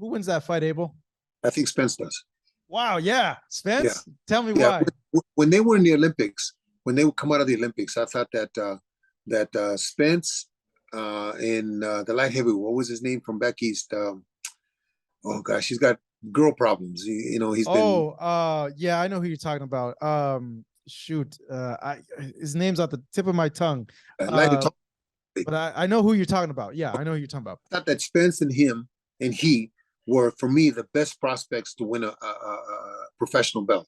Who wins that fight, Abel? I think Spence does. Wow, yeah. Spence? Yeah. Tell me why. When they were in the Olympics, when they would come out of the Olympics, I thought that Spence in the light heavyweight, what was his name from back east? Oh gosh, he's got girl problems. He's been. Yeah, I know who you're talking about. His name's at the tip of my tongue. But I know who you're talking about. Yeah, I know who you're talking about. I thought that Spence and he were, for me, the best prospects to win a professional belt,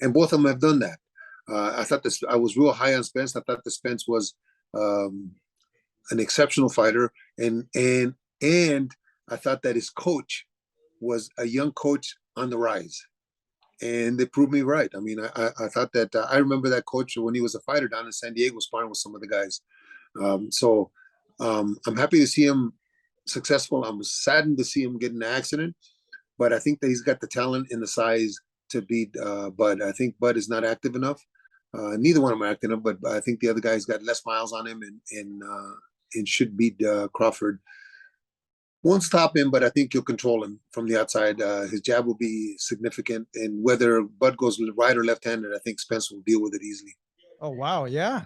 and both of them have done that. I was real high on Spence. I thought that Spence was an exceptional fighter, and I thought that his coach was a young coach on the rise, and they proved me right. I mean, I thought that I remember that coach when he was a fighter down in San Diego sparring with some of the guys. I'm happy to see him successful. I'm saddened to see him get in an accident, but I think that he's got the talent and the size to beat Bud. I think Bud is not active enough. Neither one of them are active enough, but I think the other guy's got less miles on him and should beat Crawford. Won't stop him, but I think he'll control him from the outside. His jab will be significant, and whether Bud goes right or left-handed, I think Spence will deal with it easily. Oh, wow. Yeah.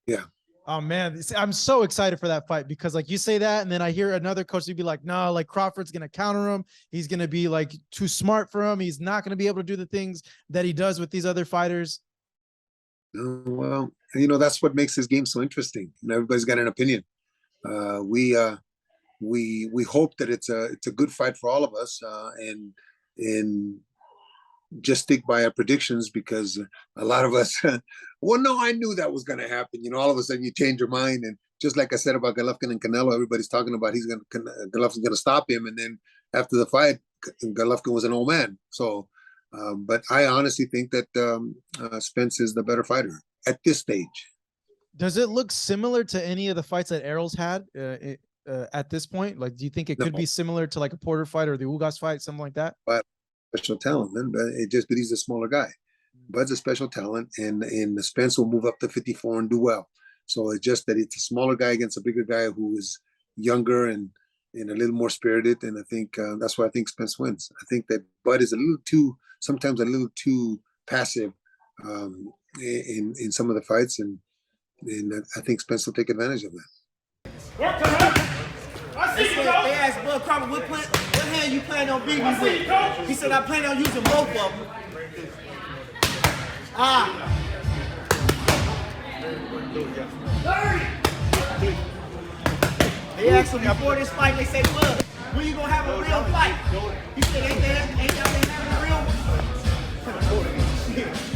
Yeah. Oh man, I'm so excited for that fight because like you say that, and then I hear another coach be like, no, like Crawford's going to counter him. He's going to be like too smart for him. He's not going to be able to do the things that he does with these other fighters. Well, that's what makes this game so interesting. Everybody's got an opinion. We hope that it's a good fight for all of us, and just stick by our predictions, because a lot of us, well, no, I knew that was going to happen. All of a sudden you change your mind. And just like I said about Golovkin and Canelo, everybody's talking about Golovkin's going to stop him. And then after the fight, Golovkin was an old man. So, but I honestly think that Spence is the better fighter at this stage. Does it look similar to any of the fights that Errol's had at this point? Like, do you think it could be similar to like a Porter fight or the Ugas fight, something like that? But special talent, man. But he's a smaller guy. Bud's a special talent, and Spence will move up to 54 and do well. So it's just that it's a smaller guy against a bigger guy who is younger and a little more spirited. And I think that's why I think Spence wins. I think that Bud is sometimes a little too passive in some of the fights, and I think Spence will take advantage of that. They asked Bud Crawford, what hand you plan on beating me with? He said, I plan on using both of them. They asked him before this fight, they said, Bud, when you gonna have a real fight? He said, ain't y'all been having a real one?